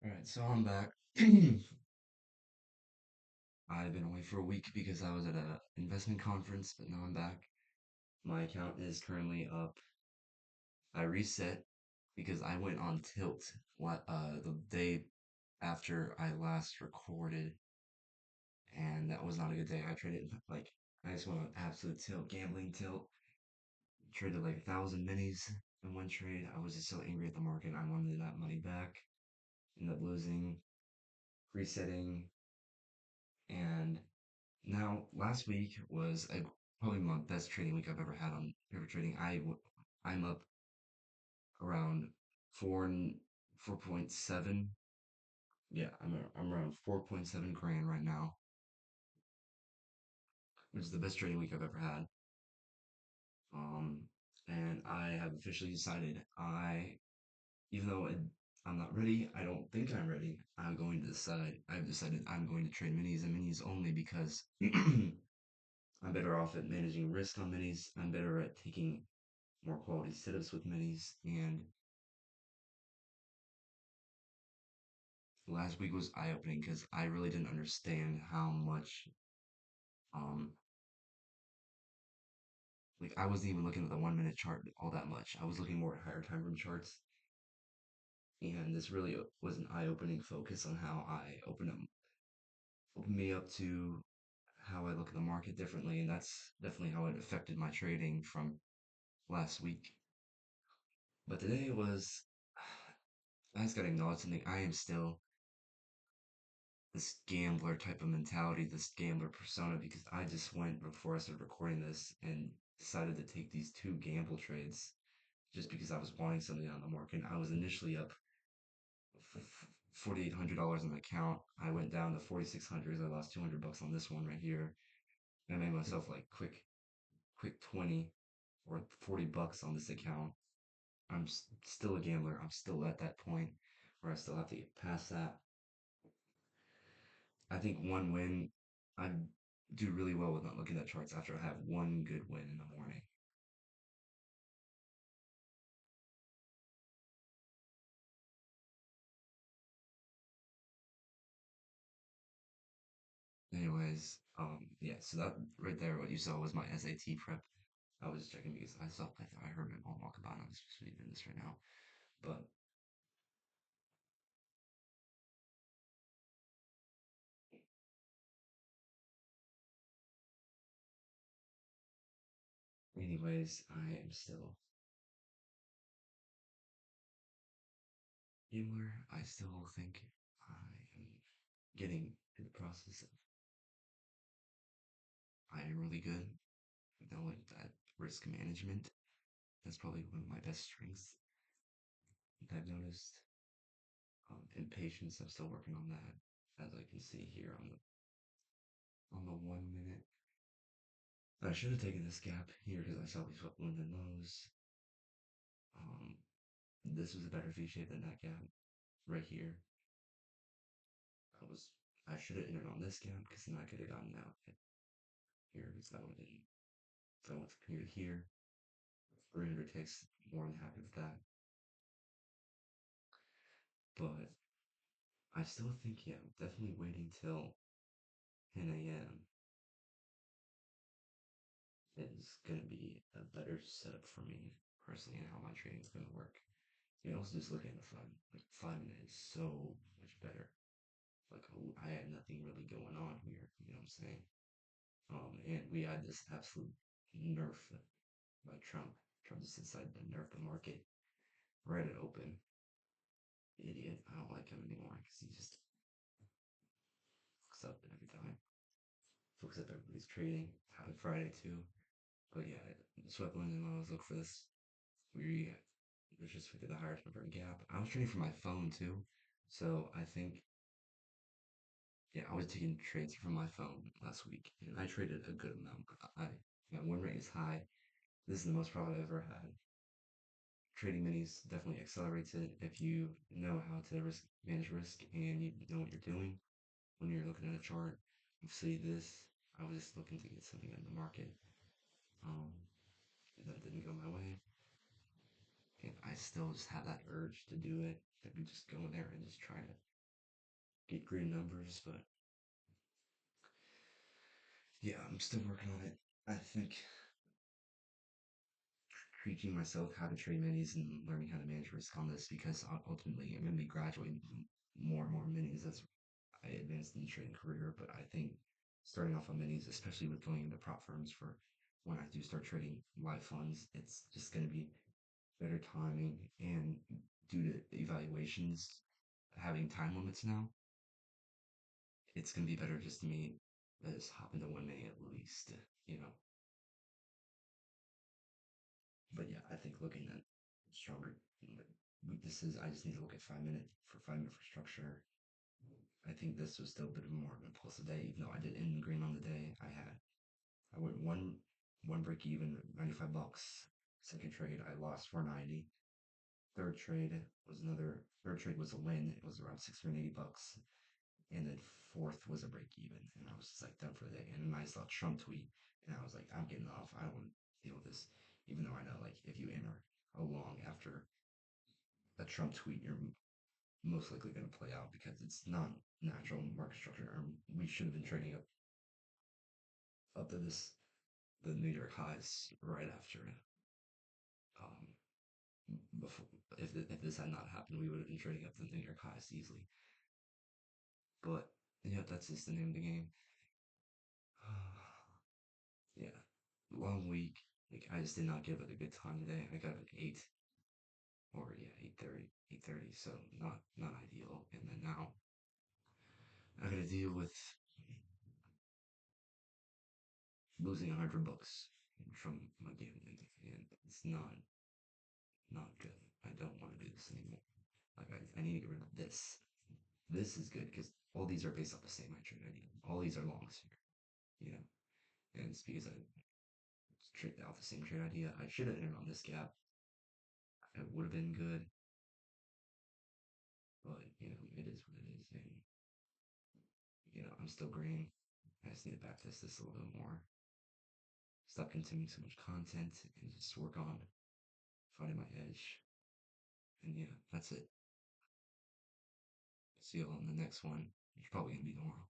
All right, so I'm back. I've been away for a week because I was at a investment conference, but now I'm back. My account is currently up. I reset because I went on tilt the day after I last recorded, and that was not a good day. I just went on absolute tilt, gambling tilt. Traded like 1,000 minis in one trade. I was just so angry at the market. I wanted that money back. Ended up losing, resetting, and now, last week was probably my best trading week I've ever had on paper trading. I'm up around 4.7. Yeah, I'm around 4.7 grand right now, which is the best trading week I've ever had. Um, and I have officially decided even though I'm not ready, I don't think I'm ready. I've decided I'm going to trade minis and minis only because I'm better off at managing risk on minis. I'm better at taking more quality sit-ups with minis. And last week was eye-opening because I really didn't understand how much um like I wasn't even looking at the 1 minute chart all that much. I was looking more at higher time frame charts, and this really was an eye-opening focus on how I opened me up to how I look at the market differently, and that's definitely how it affected my trading from last week. But today was I just gotta acknowledge something. I am still this gambler type of mentality, this gambler persona, because I just went before I started recording this and decided to take these two gamble trades just because I was wanting something on the market. I was initially up $4,800 on the account. I went down to 4,600. I lost 200 bucks on this one right here. I made myself like quick 20 or 40 bucks on this account. I'm still a gambler. I'm still at that point where I still have to get past that. I think one win, I do really well with not looking at charts after I have one good win in the morning. Anyways, yeah, so that right there, what you saw was my SAT prep. I was checking because I heard my mom walk by and I was supposed to be doing this right now. But anyways, I am still gambler. I still think I am getting in the process of I am really good. Knowing that risk management, that's probably one of my best strengths that I've noticed. Impatience, I'm still working on that, as I can see here on the 1 minute. I should have taken this gap here because I saw these London lows. Um, this was a better V shape than that gap right here. I was I should have entered on this gap because then I could have gotten out here because that would have been if I went from here to here. 300 ticks, more than happy with that. But I still think yeah, definitely waiting till 10 a.m. is gonna be a better setup for me personally and how my trading is gonna work. You can also just look at the 5 minute is so much better. Like oh, I had nothing really going on here. You know what I'm saying? And we had this absolute nerf by Trump. Trump just decided to nerf the market right at open. Idiot. I don't like him anymore because he just fucks up every time. Fucks up everybody's trading. Happened Friday too. But yeah, swept London lows. Look for this. We just we did the higher number gap. I was trading from my phone too, so I think yeah, I was taking trades from my phone last week, and I traded a good amount. My win rate is high. This is the most profit I've ever had. Trading minis definitely accelerates it if you know how to manage risk and you know what you're doing when you're looking at a chart. See this, I was just looking to get something in the market. Um, that didn't go my way, and I still just have that urge to do it and just go in there and just try to get green numbers. But yeah, I'm still working on it. I think teaching myself how to trade minis and learning how to manage risk on this because ultimately I'm going to be graduating more and more minis as I advance in the trading career. But I think starting off on minis, especially with going into prop firms for when I do start trading live funds, it's just going to be better timing. And due to evaluations having time limits now, it's going to be better just to me just hop into one mini at least, you know. But yeah, I think looking at stronger weaknesses, I just need to look at 5 minute for 5 minute for structure. I think this was still a bit more of an impulsive day, even though I did end green on the day. I went one break even, $95. Second trade, I lost 490. Third trade was a win. It was around $680. And then fourth was a break even. And I was just like done for the day. And then I saw a Trump tweet and I was like, I'm getting off. I don't want to deal with this. Even though I know like if you enter along after a Trump tweet, you're most likely going to play out because it's not natural market structure. We should have been trading up to the New York highs right after. Um, before if this had not happened, we would have been trading up to the New York highs easily. But yeah, that's just the name of the game. Yeah, long week. Like I just did not give it a good time today. I got an 8 or yeah 8:30, 8:30. So not ideal. And then now I got to deal with losing $100 from my gambling, and it's not good. I don't want to do this anymore. Like I need to get rid of this. This is good because all these are based off the same trade idea. All these are longs here, you know. And it's because I trade off the same trade idea. I should have entered on this gap. It would have been good, but it is what it is. And I'm still green. I just need to backtest this a little bit more. Stop consuming so much content and just work on finding my edge. And yeah, that's it. See you all on the next one. It's probably gonna be tomorrow.